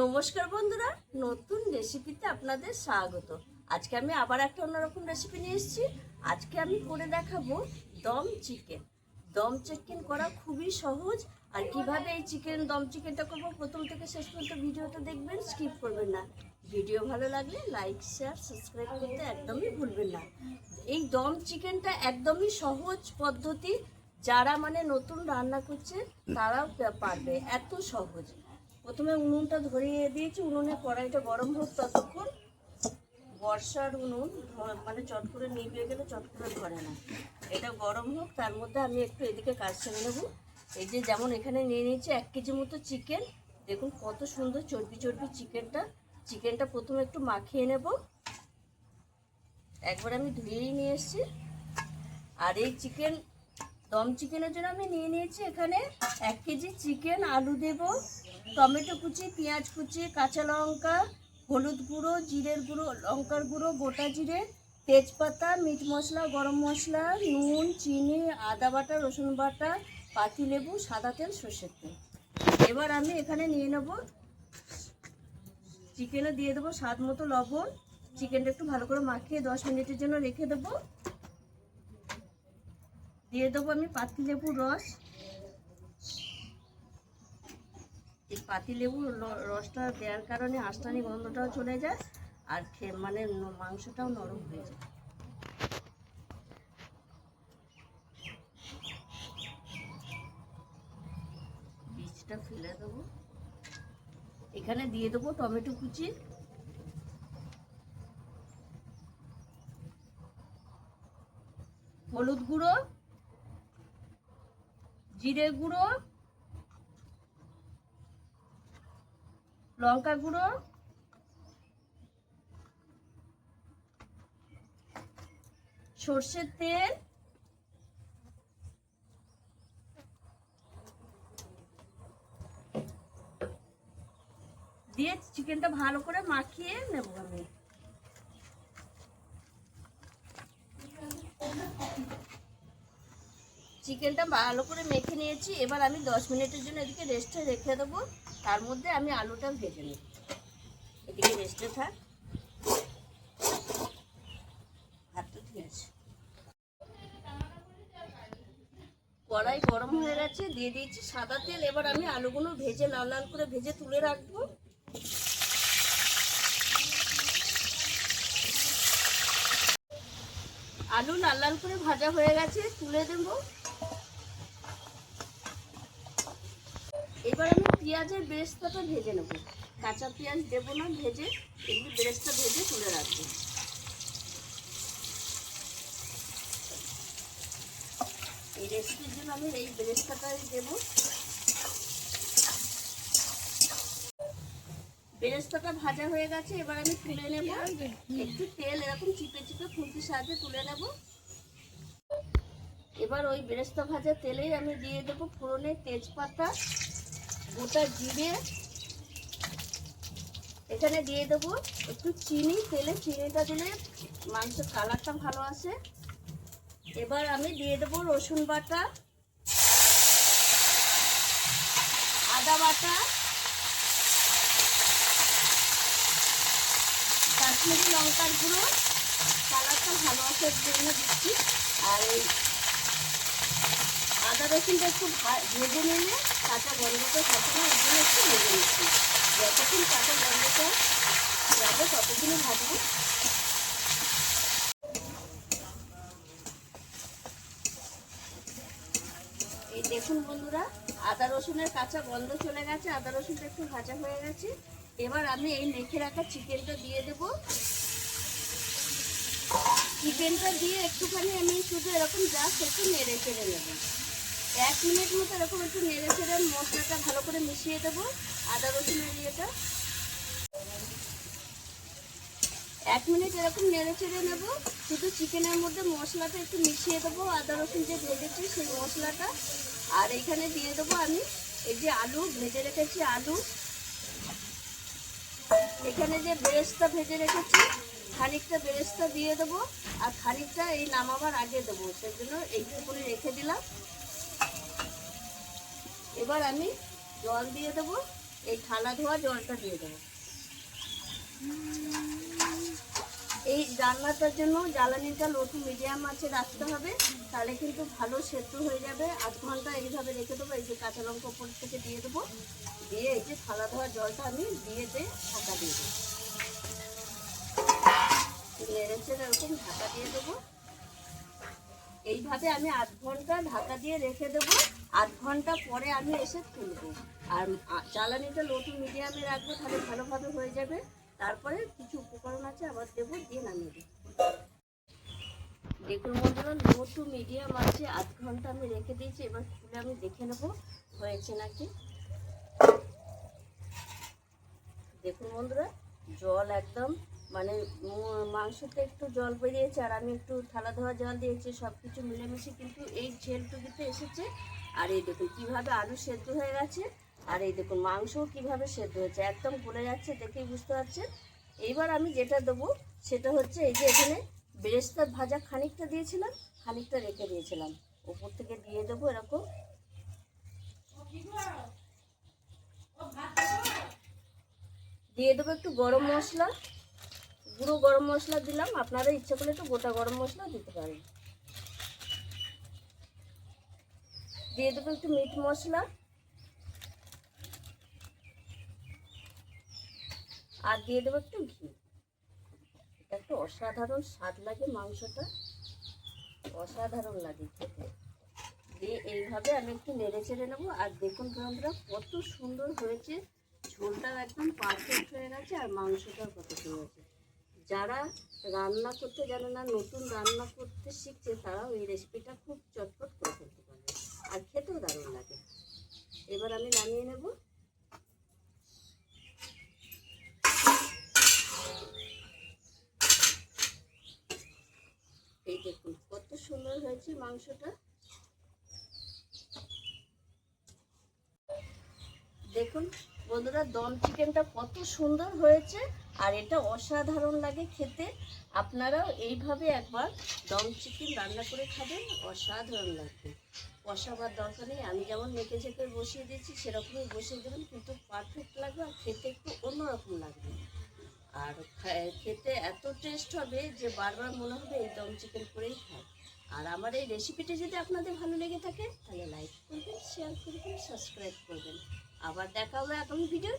নমস্কার বন্ধুরা, নতুন রেসিপিতে আপনাদের স্বাগত। আজকে আমি আবার একটা অন্যরকম রেসিপি নিয়ে এসেছি। আজকে আমি করে দেখাবো দম চিকেন। দম চিকেন করা খুবই সহজ। আর কিভাবে এই দম চিকেনটা করবো, প্রথম থেকে শেষ পর্যন্ত ভিডিওটা দেখবেন, স্কিপ করবেন না। ভিডিও ভালো লাগলে লাইক, শেয়ার, সাবস্ক্রাইব করতে একদমই ভুলবেন না। এই দম চিকেনটা একদমই সহজ পদ্ধতি, যারা নতুন রান্না করছে তারাও পারবে, এত সহজ। প্রথমে উনুনটা ধরিয়ে দিয়েছি, উনুনে কড়াইটা গরম হোক ততক্ষণ। বর্ষার উনুন চট করে নিভে গেলে চট করে ধরে না, এটা গরম হোক। তার মধ্যে আমি একটু এদিকে কাজ সেরে নেবো। এই যে যেমন এখানে নিয়ে নিয়েছি 1 কেজি মতো চিকেন। দেখুন কত সুন্দর চর্বি চর্বি চিকেনটা প্রথমে একটু মাখিয়ে নেব। একবার আমি ধুয়েই নিয়ে এসেছি। আর এই দম চিকেনের জন্য আমি নিয়ে নিয়েছি এখানে 1 কেজি চিকেন, আলু দেব, টমেটো কুচি, পেঁয়াজ কুচি, কাঁচা লঙ্কা, হলুদ গুঁড়ো, জিরের গুঁড়ো, লঙ্কার গুঁড়ো, গোটা জিরে, তেজপাতা, মিট মশলা, গরম মশলা, নুন, চিনি, আদা বাটা, রসুন বাটা, পাতিলেবু, সাদা তেল, সর্ষের তেল। এবার আমি এখানে নিয়ে নেব, চিকেনে দিয়ে দেবো স্বাদ মতো লবণ। চিকেনটা একটু ভালো করে মাখিয়ে 10 মিনিটের জন্য রেখে দেবো। দিয়ে দেবো আমি পাতিলেবুর রস। এই পাতিলেবুর রসটা দেওয়ার কারণে আঁশটানি গন্ধটাও চলে যায়, আর মাংসটাও নরম হয়ে যায়। বীজটা ফেলে দেবো। এখানে দিয়ে দেবো টমেটো কুচি, হলুদ গুঁড়ো, জিরে গুঁড়ো, লঙ্কা গুঁড়ো, সর্ষের তেল, দিয়ে চিকেনটা ভালো করে মাখিয়ে নেব। আমি চিকেনটা ভালো করে মেখে নিয়েছি। এবার আমি 10 মিনিটের জন্য এদিকে রেস্টে রেখে দেবো। তার মধ্যে আমি আলুটা ভেজে নেব। এদিকে রেস্টে থাক, ভাতটা ঠিক আছে। কড়াই গরম হয়ে গেছে, দিয়ে দিয়েছি সাদা তেল। এবার আমি আলুগুলো ভেজে লাল লাল করে ভেজে তুলে রাখবো। আলু লাল লাল করে ভাজা হয়ে গেছে, তুলে দেবো। এবার আমি পেঁয়াজের বেরেস্তাটা ভেজে নেব। কাঁচা পেঁয়াজ দেবো না, ভেজে এগুলো বেরেস্তা ভেজে তুলে রাখবো। এই রেসিপির জন্য আমি এই বেরেস্তাটাই দেবো। বেরেস্তাটা ভাজা হয়ে গেছে, এবার আমি তুলে নেব। একটু তেল এরকম চিপে চিপে খুন্তির সাহায্যে তুলে নেব। এবার ওই বেরেস্তা ভাজা তেলেই আমি দিয়ে দেবো ফোড়নে তেজপাতা, গোটা জিরে, এখানে দিয়ে দেবো একটু চিনি। তেলে চিনিটা দিলে মাংসের কালারটা ভালো আসে। এবার আমি দিয়ে দেবো রসুন বাটা, আদা বাটা, কাশ্মীরি লঙ্কার গুঁড়ো, কালারটা ভালো আসার জন্য দিচ্ছি। আর এই আদা রসুনটা একটু ভেজে নিলে কাঁচা গন্ধটা থাকে না, ওই জন্য একটু ভেজে নিচ্ছি। যতক্ষণ কাঁচা গন্ধটা যাবে ততক্ষণই ভাজবো। এই দেখুন বন্ধুরা, আদা রসুনের কাঁচা গন্ধ চলে গেছে, আদা রসুনটা একটু ভাজা হয়ে গেছে। এবার আমি এই মেখে রাখা চিকেনটা দিয়ে দেব। চিকেনটা দিয়ে একটুখানি আমি শুধু এরকম জাস্ট একটু নেড়ে চেড়ে নেব। 1 মিনিট মতো এরকম একটু নেড়ে চেড়ে মশলাটা ভালো করে মিশিয়ে দেবো। আদা রসুনের ইয়েটা 1 মিনিট এরকম নেড়ে চেড়ে নেব। শুধু চিকেনের মধ্যে মশলাটা একটু মিশিয়ে দেবো, আদা রসুন যে ভেজেছি সেই মশলাটা। আর এখানে দিয়ে দেবো আমি এই যে আলু ভেজে রেখেছি, আলু, এখানে যে বেরেস্তা ভেজে রেখেছি খানিকটা বেরেস্তা দিয়ে দেবো, আর খানিকটা এই নামাবার আগে দেবো, সেই জন্য এইটুকুনি রেখে দিলাম। এবার আমি জল দিয়ে দেবো। এই থালা ধোয়া জলটা দিয়ে দেবো। এই রান্নাটার জন্য জ্বালানিটা লো টু মিডিয়াম আঁচে রাখতে হবে, তাহলে কিন্তু ভালো সেদ্ধ হয়ে যাবে। 8 ঘন্টা এইভাবে রেখে দেবো। এই যে কাঁচা লঙ্কা উপর থেকে দিয়ে দেবো, দিয়ে এই যে থালা ধোয়া জলটা আমি দিয়ে ঢাকা দিয়ে দেবো। নেড়েছে এরকম ঢাকা দিয়ে দেবো। এইভাবে আমি 8 ঘন্টা ঢাকা দিয়ে রেখে দেবো। 8 ঘন্টা পরে আমি এসে তুলবো। আর জ্বালানিটা লো টু মিডিয়ামে রাখবো, তাহলে ভালোভাবে হয়ে যাবে। তারপরে কিছু উপকরণ আছে আবার দেবো, দিয়ে নামিয়ে দেবো। দেখুন বন্ধুরা, লো টু মিডিয়াম আছে 8 ঘন্টা আমি রেখে দিয়েছি। এবার খুলে আমি দেখে নেবো হয়েছে নাকি। দেখুন বন্ধুরা, জল একদম মানে মাংসতে একটু জল বেরিয়েছে, আর আমি একটু থালা ধোয়া জল দিয়েছি। সব কিছু মিলেমিশে কিন্তু এই ঝেলটুকুতে এসেছে। আর এই দেখুন কীভাবে আলু সেদ্ধ হয়ে গেছে, আর এই দেখুন মাংসও কীভাবে সেদ্ধ হয়েছে, একদম গলে যাচ্ছে, দেখেই বুঝতে পারছেন। এইবার আমি যেটা দেবো সেটা হচ্ছে এই যে এখানে বেরেস্তা ভাজা খানিকটা দিয়েছিলাম, খানিকটা রেখে দিয়েছিলাম, উপর থেকে দিয়ে দেবো এরকম। দিয়ে দেবো একটু গরম মশলা, গুঁড়ো গরম মশলা দিলাম। আপনারা ইচ্ছা করলে একটু গোটা গরম মশলা দিতে পারেন। দিয়ে দেবো একটু মিট মশলা, আর দিয়ে দেবো একটু ঘি। এটা একটু অসাধারণ স্বাদ লাগে, মাংসটা অসাধারণ লাগে খেতে। দিয়ে এইভাবে আমি একটু নেড়ে চেড়ে নেবো। আর দেখুন বন্ধুরা কত সুন্দর হয়েছে, ঝোলটাও একদম পারফেক্ট হয়ে গেছে, আর মাংসটাও কত সুন্দর হয়েছে। যারা রান্না করতে জানে না, নতুন রান্না করতে শিখছে, তারাও এই রেসিপিটা খুব চটপট করে ফেলতে পারবে, আর খেতেও দারুণ লাগে। এবার আমি নামিয়ে নেব। এই দেখুন কত সুন্দর হয়েছে মাংসটা। দেখুন বন্ধুরা, দম চিকেনটা কত সুন্দর হয়েছে, আর এটা অসাধারণ লাগে খেতে। আপনারাও এইভাবে একবার দম চিকেন রান্না করে খাবেন, অসাধারণ লাগবে। কষাবার দরকার নেই, আমি যেমন মেখে চেপে বসিয়ে দিয়েছি সেরকমই বসিয়ে দেবেন, কিন্তু পারফেক্ট লাগবে, আর খেতে একটু অন্যরকম লাগবে। আর খেতে এত টেস্ট হবে যে বারবার মনে হবে এই দম চিকেন করেই খাই। আর আমার এই রেসিপিটি যদি আপনাদের ভালো লেগে থাকে, তাহলে লাইক করবেন, শেয়ার করবেন, সাবস্ক্রাইব করবেন। আবার দেখা হবে আগামী ভিডিও।